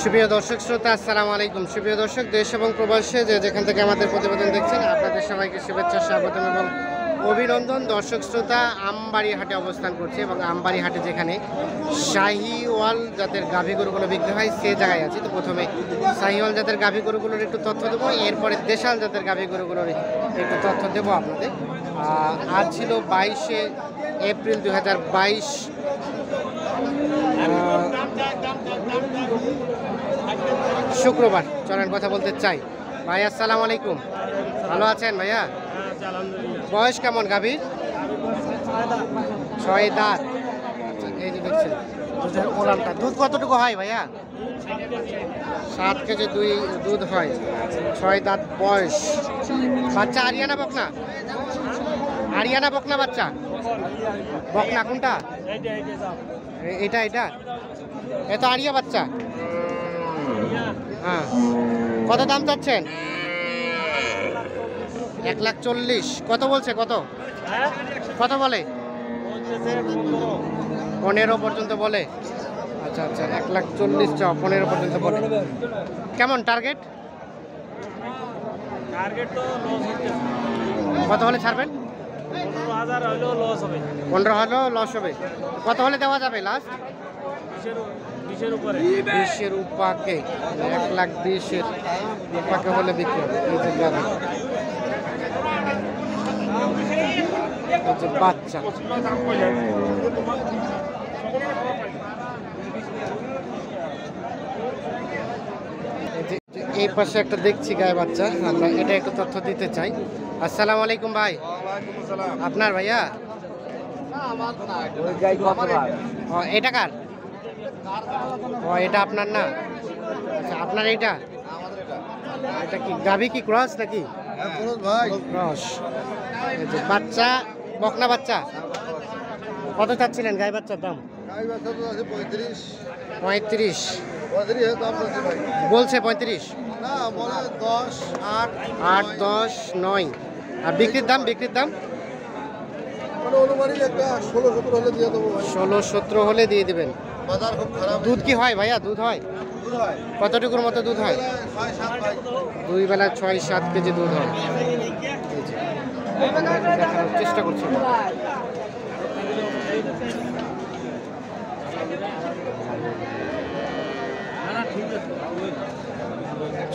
সুপ্রিয় দর্শক শ্রোতা, আসসালামু আলাইকুম। সুপ্রিয় দর্শক, দেশ এবং প্রবাসে যে যেখান থেকে আমাদের প্রতিবেদন দেখছেন, আপনাদের সবাইকে শুভেচ্ছা, স্বাগতম এবং অভিনন্দন। দর্শক শ্রোতা, আমবাড়ি হাটে অবস্থান করছে এবং আমবাড়ি হাটে যেখানে শাহিওয়াল জাতের গাভী গরুগুলো বিক্রি হয় সে জায়গায় আছি। তো প্রথমে শাহিওয়াল জাতের গাভী গরুগুলোর একটু তথ্য দেবো, এরপরে দেশাল জাতের গাভী গরুগুলোর একটু তথ্য দেবো আপনাদের। আজ ছিল 22শে এপ্রিল 2022, শুক্রবার। চলেন কথা বলতে চাই। ভাই আসসালামু আলাইকুম, ভালো আছেন ভাইয়া? বয়স কেমন গাভীর? 6 দাঁত। এই যে দেখছেন ওলানটা, দুধ কতটুকু হয় ভাইয়া? 7 কেজি দুধ হয়, 6 দাঁত বয়স। বাচ্চা আরিয়ানা বকনা? আরিয়ানা বকনা বাচ্চা? বকনা কোনটা? এটা এটা এত আরিয়া বাচ্চা। হ্যাঁ, কত দাম চাচ্ছেন? 1,40,000। কত বলছে? কত কত বলে? 15 পর্যন্ত বলে। আচ্ছা আচ্ছা, 1,40,000 চাও, 15 পর্যন্ত বলে। কেমন টার্গেট? কত হলে ছাড়বেন? 15 হলেও লস হবে। কত হলে দেওয়া যাবে লাস্ট? 20-এর উপাকে, 1,20,000 উপাকে হলে বিক্রি হবে। এই যে গাভী, বাচ্চা। এই পাশে একটা দেখছি গায়ে বাচ্চা, আমরা এটা একটু তথ্য দিতে চাই। আসসালামু আলাইকুম ভাই। আপনার ভাইয়া? এটা কার? ও, এটা আপনার না? আচ্ছা, আপনার এইটা? এটা কি গাভী কি ক্রস নাকি? ক্রস। বাচ্চা বকনা বাচ্চা। কত চাচ্ছিলেন গায়ে বাচ্চার দাম? 35 বলছে। 35 8, 10, 9। আর বিক্রির দাম? বিক্রির দাম 16-17 হলে দিয়ে দেবেন। দুধ কি হয় ভাইয়া? দুধ হয় কতটুকুর মতো? দুধ হয় 2 বেলা 6-7 কেজি দুধ হয়। দেখানোর চেষ্টা করছি।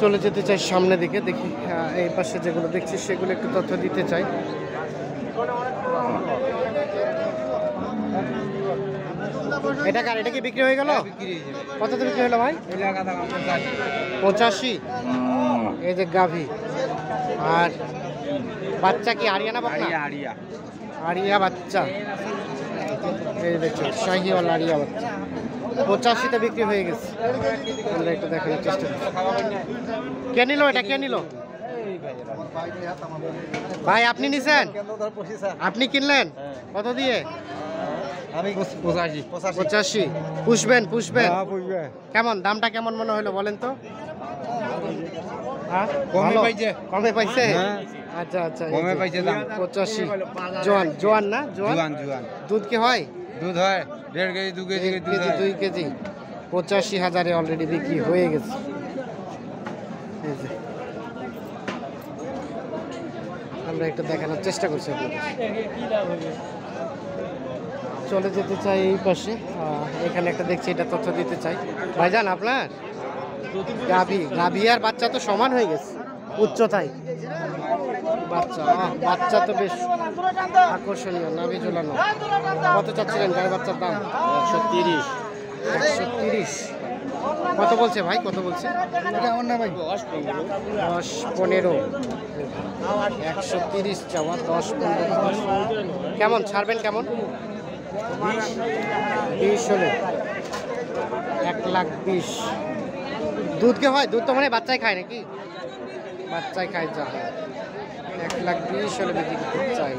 চলে যেতে চাই সামনের দিকে, দেখি এই পাশে যেগুলো দেখছি সেগুলো একটু তথ্য দিতে চাই। এটা কার? এটা কি বিক্রি হয়ে গেল? কততে বিক্রি হলো ভাই? 85। এই যে গাভী। আর বাচ্চা কি আরিয়ানা বকনা? আরিয়া বাচ্চা। এই দেখছেন শাহিওয়াল আরিয়া বাচ্চা, 85তে বিক্রি হয়ে গেছে। আমরা একটু দেখানোর চেষ্টা করছি। কে নিল এটা? কে নিল ভাই? আপনি নিছেন? আপনি কিনলেন? কত দিয়ে? 85। পুষবেন? পুষবেন? কেমন দামটা কেমন মনে হলো বলেন তো? কমে পাইছে? আচ্ছা আচ্ছা, 85। জোয়ান জোয়ান না? জোয়ান। দুধ কি হয়? দুধ হয় 1.5 কেজি 2 কেজি 2 কেজি। 85,000-এ অলরেডি বিক্রি হয়ে গেছে। আমরা একটু দেখানোর চেষ্টা করছি। চলে যেতে চাই এই পাশে, এখানে একটা দেখছি, এটা তথ্য দিতে চাই। ভাইজান আপনার গাভী আর বাচ্চা তো সমান হয়ে গেছে উচ্চতায়। বাচ্চা তো বেশ আকর্ষণীয়, নাভি ঝোলানো। কত চাচ্ছিলেন গায়ে বাচ্চার দাম? 130। কত বলছে ভাই? কত বলছে? 10-15। 130 চাওয়া, 10-15। কেমন ছাড়বেন? কেমন? 20 হলে 1,20,000। দুধ কে হয়? দুধ তো মানে বাচ্চাই খায় নাকি? বাচ্চাই খায়। যা 1,20,000 হলে বিক্রি করতে চাই।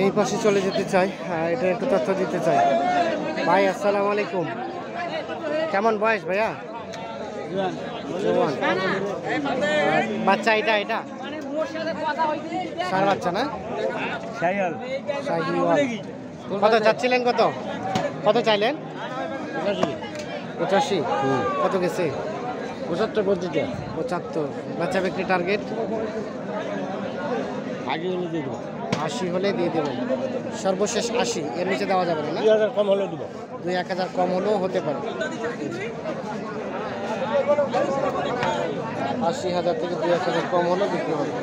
এই পাশে চলে যেতে চাই, এটা একটু তথ্য দিতে চাই। ভাই আসসালামু আলাইকুম, কেমন বয়স ভাইয়া? জোয়ান। আর বাচ্চা এটা এটা সার বাচ্চা না? শাহিওয়াল। কত চাচ্ছিলেন? কত কত চাইলেন? 85। কত গেছে? 75 75। বাচ্চা বিক্রি টার্গেট আগে হলে দিব 80 হলে দিয়ে দেবেন। সর্বশেষ 80, এর নিচে দেওয়া যাবে না? 2000 কম হলে দিব। 2-1000 কম হলেও হতে পারে। 80,000 থেকে 2-1000 কম হলেও বিক্রি হবে।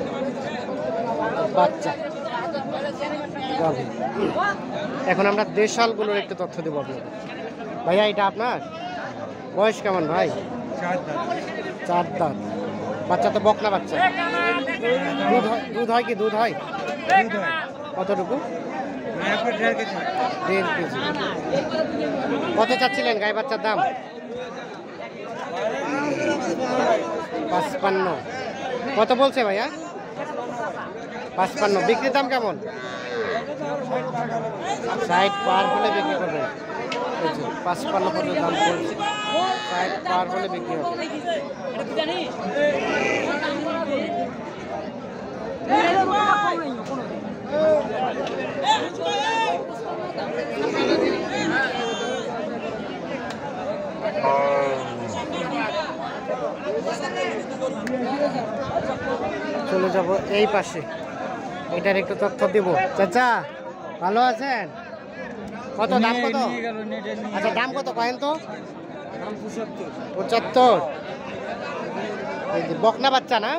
বাচ্চা গাভী। এখন আমরা দেশালগুলোর একটু তথ্য দেবো আপনাদের। ভাইয়া এটা আপনার বয়স কেমন ভাই? 4 দাঁত। বাচ্চা তো বকনা বাচ্চা। দুধ হয় কি? দুধ হয় কতটুকু? 1.5 কেজি। কত চাচ্ছিলেন গাই বাচ্চার দাম? 55। কত বলছে ভাইয়া? 55। বিক্রির দাম কেমন? 60 পার হলে বিক্রি করবেন। 55 পর্যন্ত দাম পড়ছে। 60 পার হলে বিক্রি হবে। চলে যাব এই পাশে, এটার একটু তথ্য দিব। চাচা ভালো আছেন? কত দাম? কত? আচ্ছা দাম কত কয়েন তো? 75। এই যে বকনা বাচ্চা না?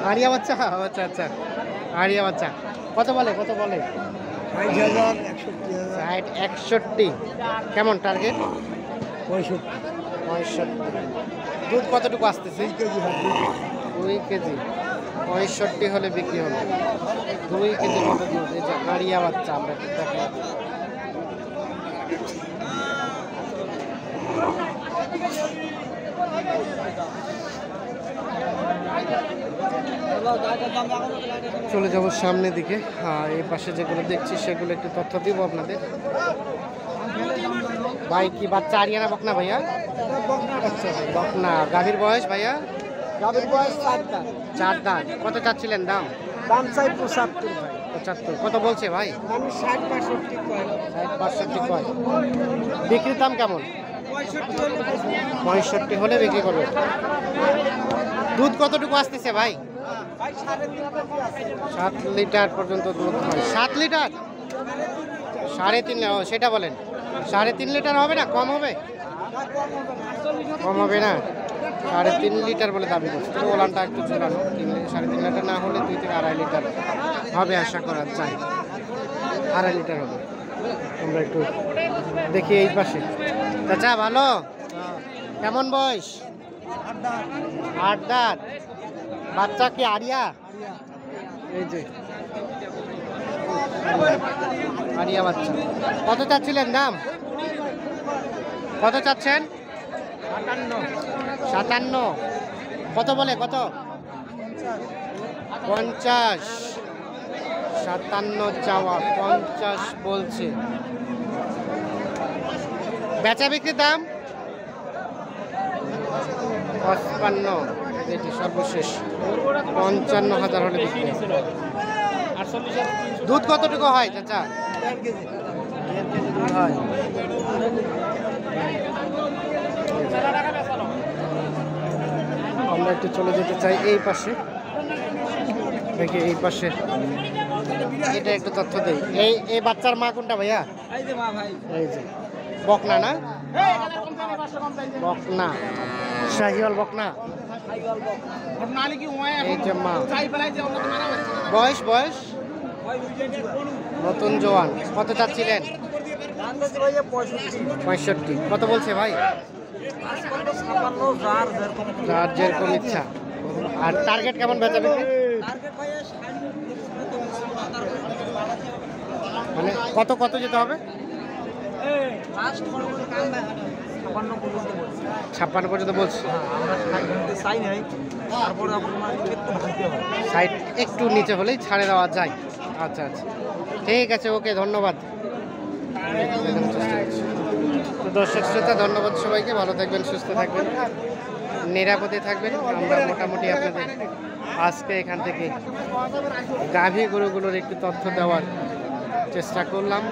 আড়িয়া বাচ্চা। আচ্ছা আচ্ছা, আড়িয়া বাচ্চা। কত বলে? কত বলে? 60-61। কেমন টার্গেট? 65। দুধ কতটুকু আসতেছে? 2 কেজি। 65 হলে বিক্রি হবে। 2 কেজি মতো দুধ। এই যে আড়িয়া বাচ্চা আমরা দেখলাম। চলে যাব সামনের দিকে। এই পাশে যেগুলো দেখছি সেগুলো একটু তথ্য দিব আপনাদের। ভাই কি বাচ্চা আরিয়ানা বকনা ভাইয়া? বকনা। গাভীর বয়স ভাইয়া? গাভীর বয়স 4 দাঁত। 4 দাঁত। কত চাচ্ছিলেন দাম? দাম চাই 75 ভাই। 75। কত বলছে ভাই? আমি 60-65 কয়। 60-65 কয়। বিক্রির দাম কেমন? 65 হলে বিক্রি করবে। দুধ কতটুকু আসতেছে ভাই? 7 লিটার পর্যন্ত দুধ হয়। 7 লিটার? 3.5। সেটা বলেন। 3.5 লিটার হবে না? কম হবে? কম হবে না। 3.5 লিটার বলে দাবি করছে। তবে ওলানটা একটু ঝোলানো। 3.5 লিটার না হলে 2 থেকে 2.5 লিটার হবে আশা করা যায়। 2.5 লিটার হবে। আমরা একটু দেখি এই পাশে। চাচা ভালো? কেমন বয়স? 8 দাঁত। বাচ্চা কি আরিয়া? এই যে আরিয়া বাচ্চা। কত চাচ্ছিলেন দাম? কত চাচ্ছেন? 57। কত বলে? কত? 50। 57 চাওয়া, 50 বলছে। বেচা বিক্রির দাম 55। এটি সর্বশেষ 55,000 হলে বিক্রি। দুধ কতটুকু হয় চাচা? 1.5 কেজি দুধ হয়। আমরা একটু চলে যেতে চাই এই পাশে। দেখি এই পাশে এটা একটু তথ্য দেই। এই বাচ্চার মা কোনটা ভাইয়া? এই যে বকনা না? বকনা। শাহিওয়াল বকনা। এই যে মা। বয়স বয়স নতুন জোয়ান। কত চাচ্ছিলেন? 65। কত বলছে ভাই? যার যেরকম ইচ্ছা। আর টার্গেট কেমন বেচা বিক্রি? মানে কত কত যেতে হবে? 56 পর্যন্ত বলছি। সাইড একটু নিচে হলেই ছাড়ে দেওয়া যায়। আচ্ছা আচ্ছা, ঠিক আছে, ওকে, ধন্যবাদ। দর্শক শ্রোতা ধন্যবাদ সবাইকে, ভালো থাকবেন, সুস্থ থাকবেন, নিরাপদে থাকবেন। আমরা মোটামুটি আপনাদের আজকে এখান থেকে গাভী গরুগুলোর একটু তথ্য দেওয়ার চেষ্টা করলাম।